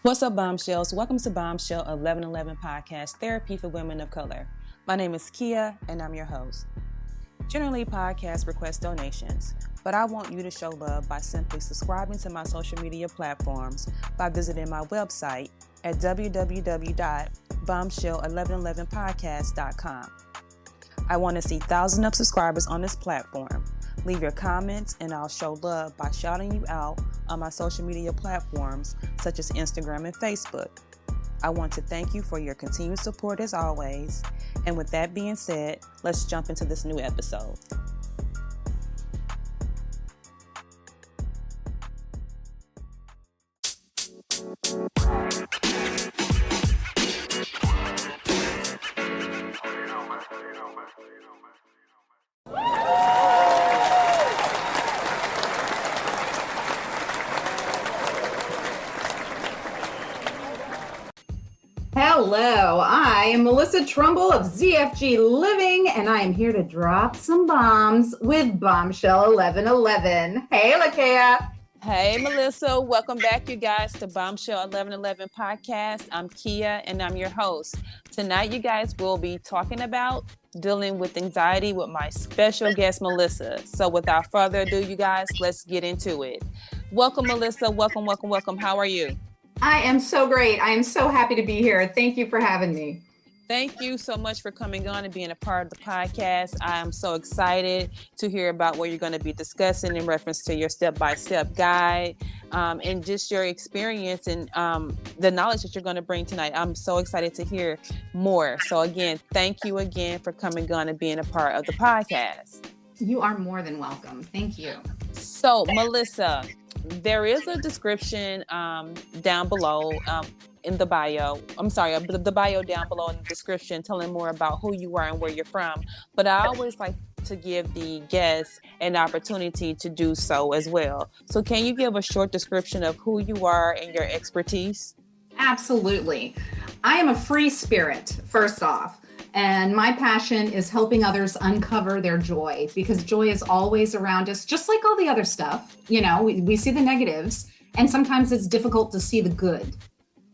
What's up, Bombshells? Welcome to Bombshell 1111 Podcast, Therapy for Women of Color. My name is Kia, and I'm your host. Generally, podcasts request donations, but I want you to show love by simply subscribing to my social media platforms by visiting my website at www.bombshell1111podcast.com. I want to see thousands of subscribers on this platform. Leave your comments and I'll show love by shouting you out on my social media platforms such as Instagram and Facebook. I want to thank you for your continued support as always. And with that being said, let's jump into this new episode. Hello, I am Mel Trumble of ZFG Living, and I am here to drop some bombs with Bombshell 1111. Hey, Lakea. Hey, Melissa. Welcome back, you guys, to Bombshell 1111 Podcast. I'm Kia, and I'm your host. Tonight, you guys will be talking about dealing with anxiety with my special guest, Melissa. So without further ado, you guys, let's get into it. Welcome, Melissa. Welcome. How are you? I am so great. I am so happy to be here. Thank you for having me. Thank you so much for coming on and being a part of the podcast. I am so excited to hear about what you're going to be discussing in reference to your step-by-step guide and just your experience and the knowledge that you're going to bring tonight. I'm so excited to hear more. So again, thank you again for coming on and being a part of the podcast. You are more than welcome. Thank you. So, Melissa, there is a description down below in the bio. I'm sorry, the bio down below in the description telling more about who you are and where you're from. But I always like to give the guests an opportunity to do so as well. So can you give a short description of who you are and your expertise? Absolutely. I am a free spirit, first off. And my passion is helping others uncover their joy, because joy is always around us, just like all the other stuff. You know, we see the negatives, and sometimes it's difficult to see the good.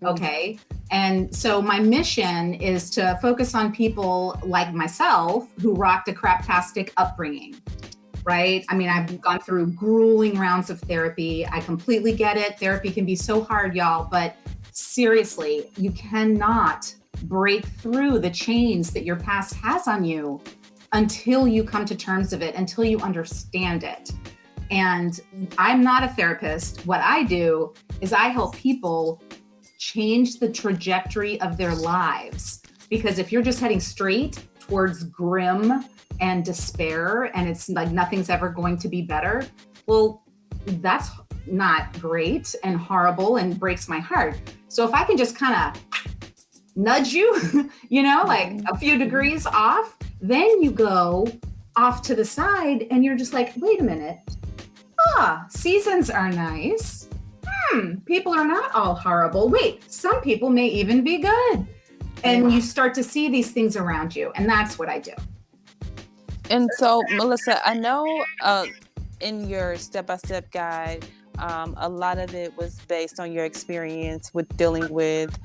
Okay. And so my mission is to focus on people like myself who rocked a craptastic upbringing, right? I mean, I've gone through grueling rounds of therapy. I completely get it. Therapy can be so hard, y'all, but seriously, you cannot break through the chains that your past has on you until you come to terms of it, until you understand it. And I'm not a therapist. What I do is I help people change the trajectory of their lives. Because if you're just heading straight towards grim and despair, and it's like nothing's ever going to be better, well, that's not great and horrible and breaks my heart. So if I can just kind of nudge you, you know, like a few degrees off, then you go off to the side and you're just like, wait a minute. Seasons are nice. People are not all horrible. Wait, some people may even be good. And you start to see these things around you. And that's what I do. And so, Melissa, I know in your step-by-step guide, a lot of it was based on your experience with dealing with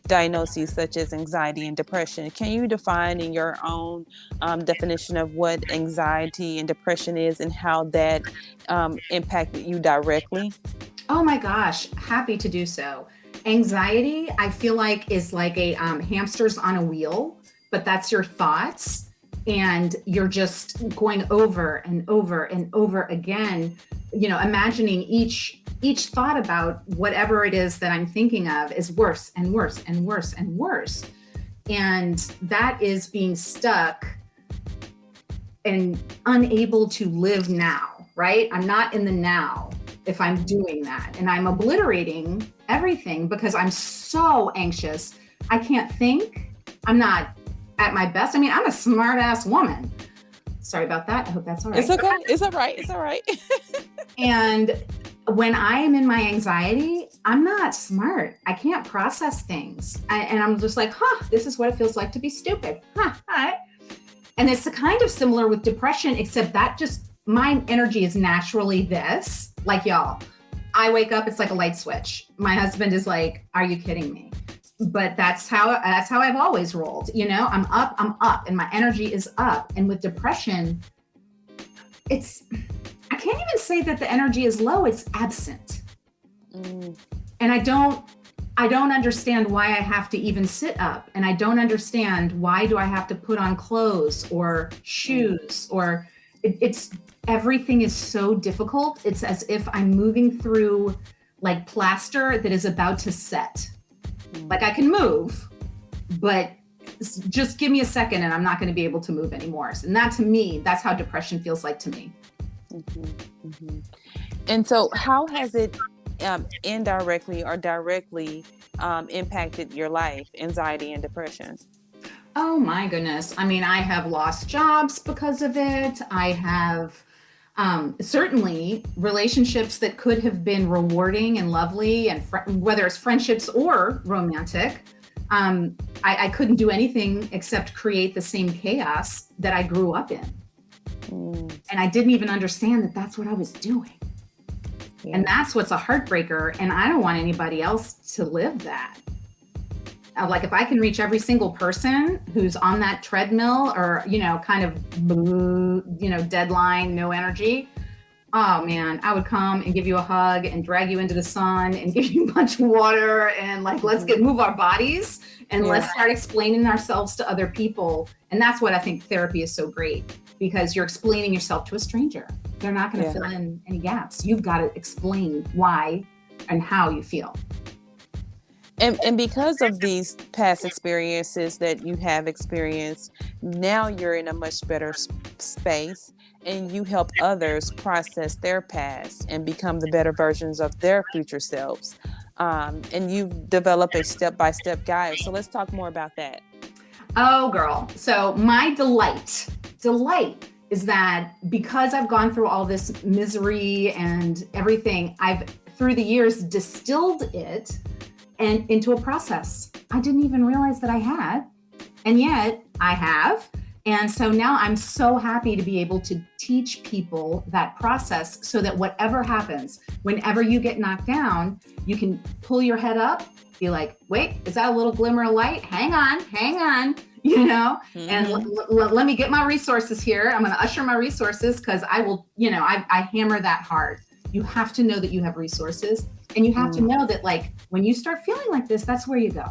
diagnoses such as anxiety and depression. Can you define in your own definition of what anxiety and depression is and how that impacted you directly? Oh my gosh, happy to do so. Anxiety, I feel like, is like a hamsters on a wheel, but that's your thoughts. And you're just going over and over and over again, you know, imagining each thought about whatever it is that I'm thinking of is worse and worse and worse and worse. And that is being stuck and unable to live now, right? I'm not in the now if I'm doing that. And I'm obliterating everything because I'm so anxious. I can't think. I'm not at my best. I mean, I'm a smart ass woman. Sorry about that. I hope that's all right. It's okay. It's all right. It's all right. And when I am in my anxiety, I'm not smart. I can't process things. And I'm just like, this is what it feels like to be stupid. All right. And it's kind of similar with depression, except that just my energy is naturally this. Like, y'all, I wake up, it's like a light switch. My husband is like, are you kidding me? But that's how I've always rolled. You know, I'm up and my energy is up. And with depression, I can't even say that the energy is low, it's absent. And I don't understand why I have to even sit up. And I don't understand why do I have to put on clothes or shoes or it's everything is so difficult. It's as if I'm moving through like plaster that is about to set. Like I can move, but just give me a second and I'm not going to be able to move anymore. And that to me, that's how depression feels like to me. And so how has it indirectly or directly impacted your life, anxiety and depression? Oh my goodness. I mean, I have lost jobs because of it. I have certainly relationships that could have been rewarding and lovely, and whether it's friendships or romantic, I couldn't do anything except create the same chaos that I grew up in. And I didn't even understand that that's what I was doing. And that's what's a heartbreaker. And I don't want anybody else to live that. Like if I can reach every single person who's on that treadmill or, you know, kind of, you know, deadline, no energy. Oh man, I would come and give you a hug and drag you into the sun and give you a bunch of water and like, let's move our bodies and let's start explaining ourselves to other people. And that's what I think therapy is so great, because you're explaining yourself to a stranger. They're not going to fill in any gaps. You've got to explain why and how you feel. And because of these past experiences that you have experienced, now you're in a much better space and you help others process their past and become the better versions of their future selves. And you've developed a step-by-step guide. So let's talk more about that. Oh, girl. So my delight is that because I've gone through all this misery and everything, I've through the years distilled it and into a process I didn't even realize that I had, and yet I have. And so now I'm so happy to be able to teach people that process so that whatever happens, whenever you get knocked down, you can pull your head up, be like, wait, is that a little glimmer of light? Hang on, you know, and let me get my resources here. I'm going to usher my resources because I will, you know, I hammer that hard. You have to know that you have resources, and you have to know that like when you start feeling like this, that's where you go.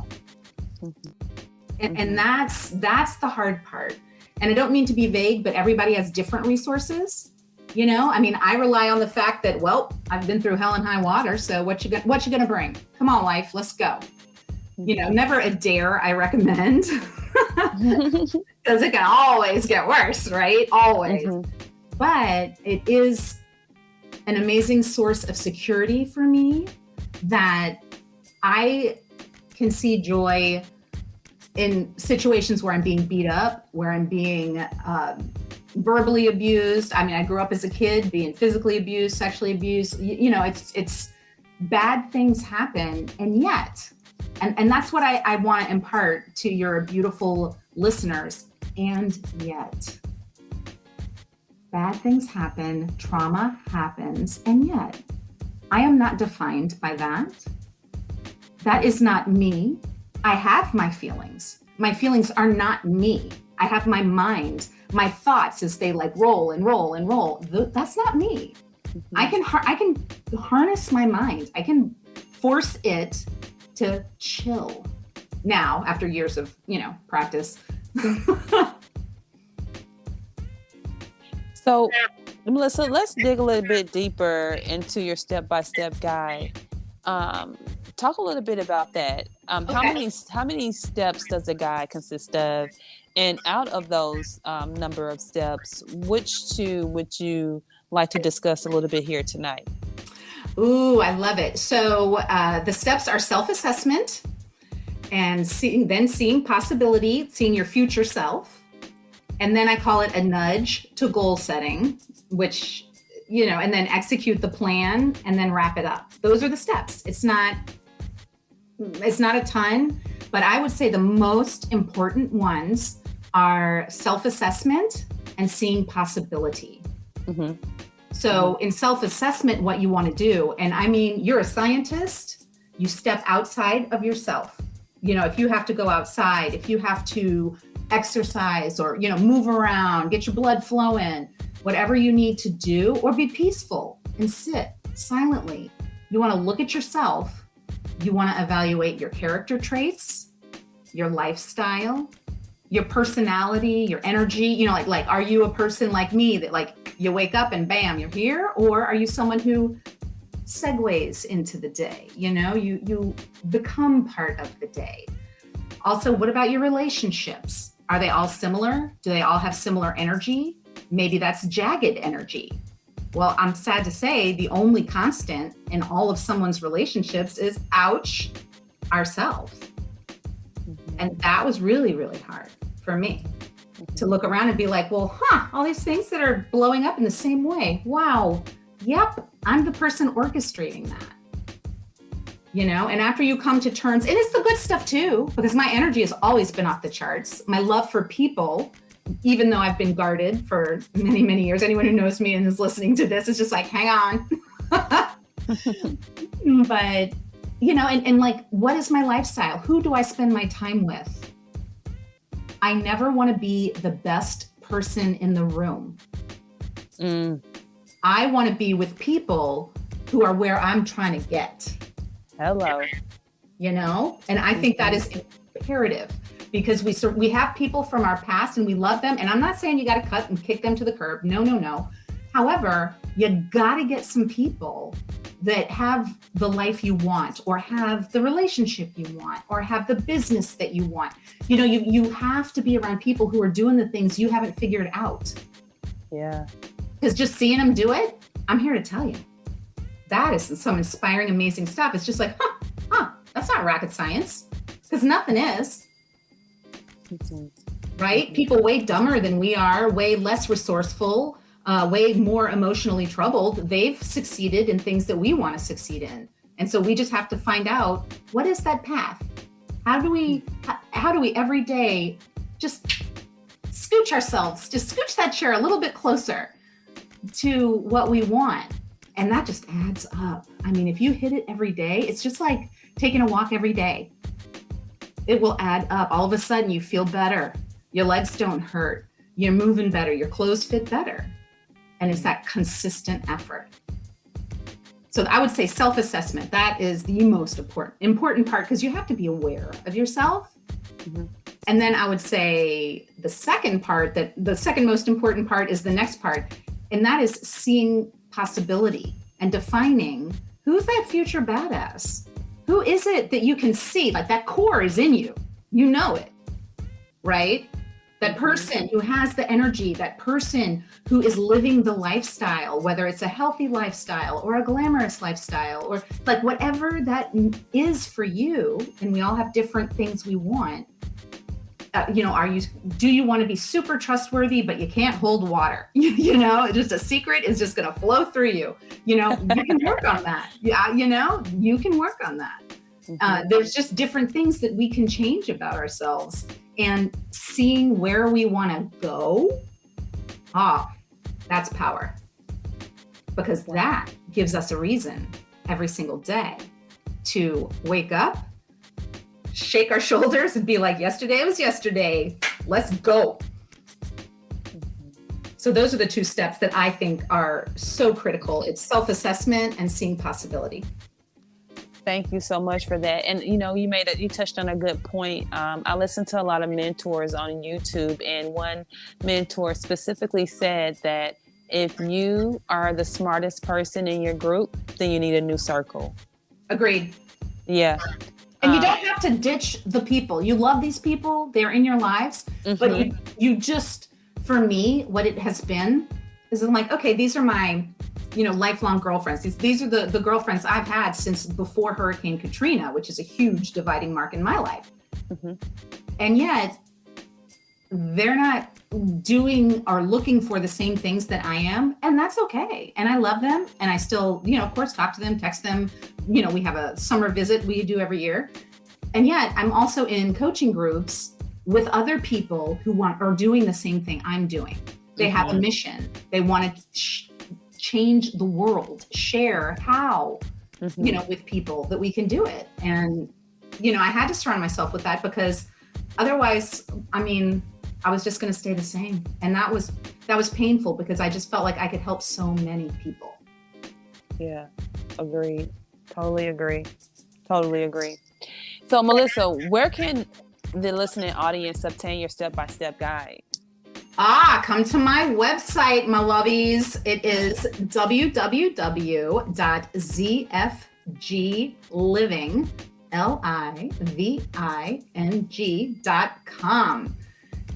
And that's the hard part. And I don't mean to be vague, but everybody has different resources. You know, I mean, I rely on the fact that, well, I've been through hell and high water. So what you gonna bring? Come on, life, let's go. You know, never a dare I recommend, because it can always get worse, right? Always. But it is an amazing source of security for me that I can see joy in situations where I'm being beat up, where I'm being verbally abused. I mean, I grew up as a kid being physically abused, sexually abused. You know, it's bad things happen. And yet, and that's what I want to impart to your beautiful listeners. And yet, bad things happen, trauma happens, and yet I am not defined by that. That is not me. I have my feelings. My feelings are not me. I have my mind, my thoughts as they like roll and roll and roll. That's not me. I can harness my mind. I can force it to chill. Now, after years of, you know, practice. So, Melissa, let's dig a little bit deeper into your step-by-step guide. Talk a little bit about that. How many steps does the guide consist of? And out of those number of steps, which two would you like to discuss a little bit here tonight? Ooh, I love it. So the steps are self-assessment and seeing possibility, seeing your future self. And then I call it a nudge to goal setting, which, you know, and then execute the plan and then wrap it up. Those are the steps. It's not a ton, but I would say the most important ones are self-assessment and seeing possibility. So in self-assessment, what you want to do, and I mean, you're a scientist, you step outside of yourself. If you have to go outside, if you have to exercise or, move around, get your blood flowing, whatever you need to do, or be peaceful and sit silently. You want to look at yourself. You want to evaluate your character traits, your lifestyle, your personality, your energy. Like, are you a person like me that like you wake up and bam, you're here? Or are you someone who segues into the day? You become part of the day. Also, what about your relationships? Are they all similar? Do they all have similar energy? Maybe that's jagged energy. Well, I'm sad to say the only constant in all of someone's relationships is ouch, ourselves. And that was really, really hard for me to look around and be like, well, all these things that are blowing up in the same way. Wow. Yep. I'm the person orchestrating that. And after you come to terms, and it's the good stuff too, because my energy has always been off the charts. My love for people, even though I've been guarded for many, many years, anyone who knows me and is listening to this is just like, hang on. But, and like, what is my lifestyle? Who do I spend my time with? I never want to be the best person in the room. I want to be with people who are where I'm trying to get. Hello. And I think that is imperative because we have people from our past and we love them. And I'm not saying you got to cut and kick them to the curb. No. However, you got to get some people that have the life you want or have the relationship you want or have the business that you want. You have to be around people who are doing the things you haven't figured out. Yeah. Because just seeing them do it, I'm here to tell you, that is some inspiring, amazing stuff. It's just like, that's not rocket science, because nothing is. Right? People way dumber than we are, way less resourceful, way more emotionally troubled. They've succeeded in things that we want to succeed in. And so we just have to find out, what is that path? How do we every day just scooch that chair a little bit closer to what we want? And that just adds up. I mean, if you hit it every day, it's just like taking a walk every day. It will add up. All of a sudden you feel better. Your legs don't hurt. You're moving better. Your clothes fit better. And it's that consistent effort. So I would say self-assessment, that is the most important part, because you have to be aware of yourself. And then I would say the second most important part is the next part. And that is seeing possibility and defining who's that future badass. Who is it that you can see? Like, that core is in you. You know it, right? That person who has the energy, that person who is living the lifestyle, whether it's a healthy lifestyle or a glamorous lifestyle, or like whatever that is for you. And we all have different things we want. Do you want to be super trustworthy, but you can't hold water? Just a secret is just going to flow through you. You can work on that. Yeah. You can work on that. There's just different things that we can change about ourselves, and seeing where we want to go. That's power, because that gives us a reason every single day to wake up, shake our shoulders and be like, yesterday was yesterday, let's go. So those are the two steps that I think are so critical. It's self-assessment and seeing possibility. Thank you so much for that. And you touched on a good point. I listened to a lot of mentors on YouTube, and one mentor specifically said that if you are the smartest person in your group, then you need a new circle. Agreed. Yeah. And you don't have to ditch the people. You love these people, they're in your lives, but you just, for me, what it has been is I'm like, okay, these are my, lifelong girlfriends. These are the girlfriends I've had since before Hurricane Katrina, which is a huge dividing mark in my life. And yet they're not doing or looking for the same things that I am. And that's okay. And I love them. And I still, of course, talk to them, text them. We have a summer visit we do every year. And yet I'm also in coaching groups with other people who are doing the same thing I'm doing. They have a mission. They want to change the world, share how, with people that we can do it. And, I had to surround myself with that because otherwise, I was just going to stay the same. And that was painful because I just felt like I could help so many people. Yeah, agreed. Totally agree. So, Melissa, where can the listening audience obtain your step-by-step guide? Come to my website, my lovies. It is www.zfgliving.com.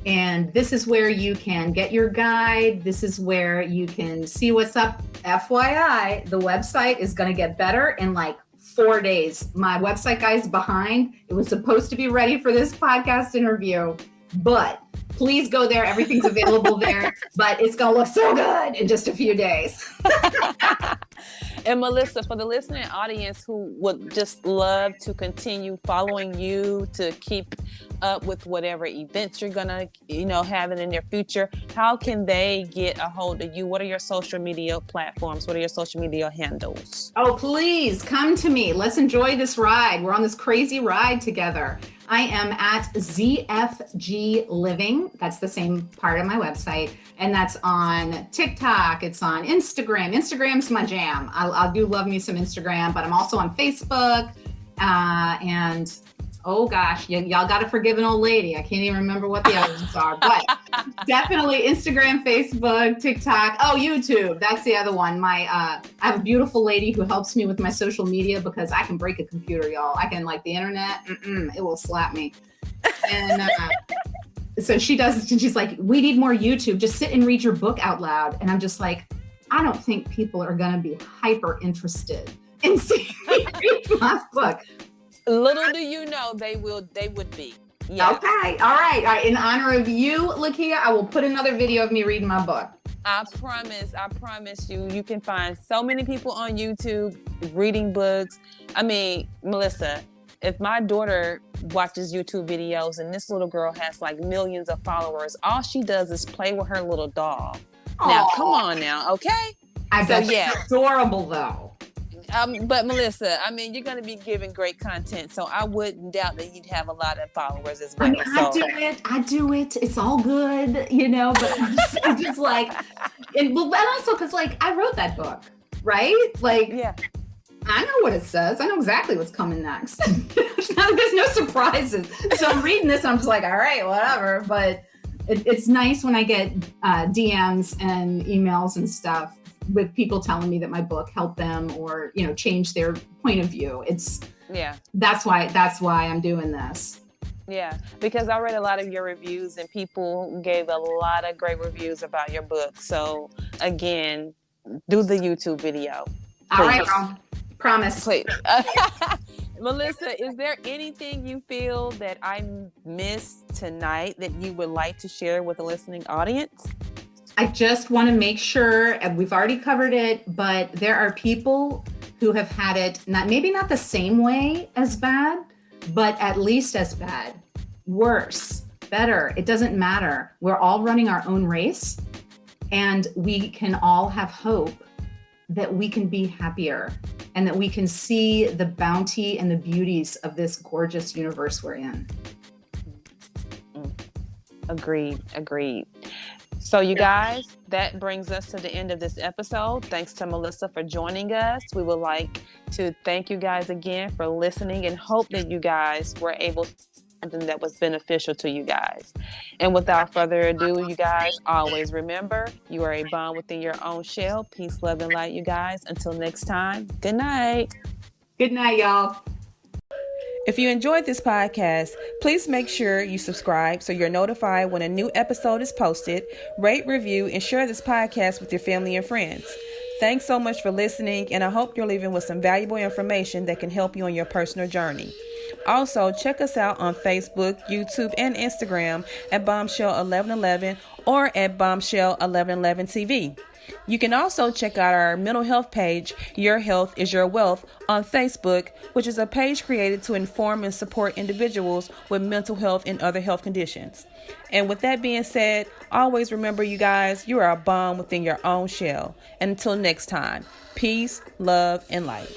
And this is where you can get your guide. This is where you can see what's up. FYI, the website is going to get better in like 4 days. My website guy's behind. It was supposed to be ready for this podcast interview, but please go there. Everything's available there, but it's going to look so good in just a few days. And Melissa, for the listening audience who would just love to continue following you, to keep up with whatever events you're gonna, have in the near future, how can they get a hold of you? What are your social media platforms? What are your social media handles? Oh, please come to me. Let's enjoy this ride. We're on this crazy ride together. I am at ZFG Living. That's the same part of my website. And that's on TikTok. It's on Instagram. Instagram's my jam. I do love me some Instagram, but I'm also on Facebook. And oh gosh, y'all got to forgive an old lady. I can't even remember what the others are, but definitely Instagram, Facebook, TikTok. Oh, YouTube. That's the other one. I have a beautiful lady who helps me with my social media because I can break a computer, y'all. I can the internet. It will slap me. And so she does. She's like, we need more YouTube. Just sit and read your book out loud. And I'm just like, I don't think people are going to be hyper interested in seeing me read my book. Little do you know, they would be. Yeah. Okay. All right. In honor of you, Lakia, I will put another video of me reading my book. I promise you can find so many people on YouTube reading books. Melissa, if my daughter watches YouTube videos and this little girl has millions of followers, all she does is play with her little doll. Aww. Now, come on now, okay? I bet she's adorable though. But Melissa, you're going to be giving great content, so I wouldn't doubt that you'd have a lot of followers as well. I do it. It's all good, but I'm just like, and also because I wrote that book, right? Yeah. I know what it says. I know exactly what's coming next. There's no surprises. So I'm reading this and I'm just like, all right, whatever. But it's nice when I get DMs and emails and stuff with people telling me that my book helped them or, change their point of view. That's why I'm doing this. Yeah, because I read a lot of your reviews and people gave a lot of great reviews about your book. So again, do the YouTube video. Please. All right, girl. Promise. Please. Melissa, is there anything you feel that I missed tonight that you would like to share with the listening audience? I just want to make sure, and we've already covered it, but there are people who have had it, maybe not the same way as bad, but at least as bad, worse, better. It doesn't matter. We're all running our own race, and we can all have hope that we can be happier and that we can see the bounty and the beauties of this gorgeous universe we're in. Agreed. So you guys, that brings us to the end of this episode. Thanks to Melissa for joining us. We would like to thank you guys again for listening and hope that you guys were able to do something that was beneficial to you guys. And without further ado, you guys, always remember, you are a bomb within your own shell. Peace, love, and light, you guys. Until next time, good night. Good night, y'all. If you enjoyed this podcast, please make sure you subscribe so you're notified when a new episode is posted, rate, review, and share this podcast with your family and friends. Thanks so much for listening, and I hope you're leaving with some valuable information that can help you on your personal journey. Also, check us out on Facebook, YouTube, and Instagram at Bombshell 1111 or at Bombshell 1111 TV. You can also check out our mental health page, Your Health is Your Wealth, on Facebook, which is a page created to inform and support individuals with mental health and other health conditions. And with that being said, always remember, you guys, you are a bomb within your own shell. And until next time, peace, love, and light.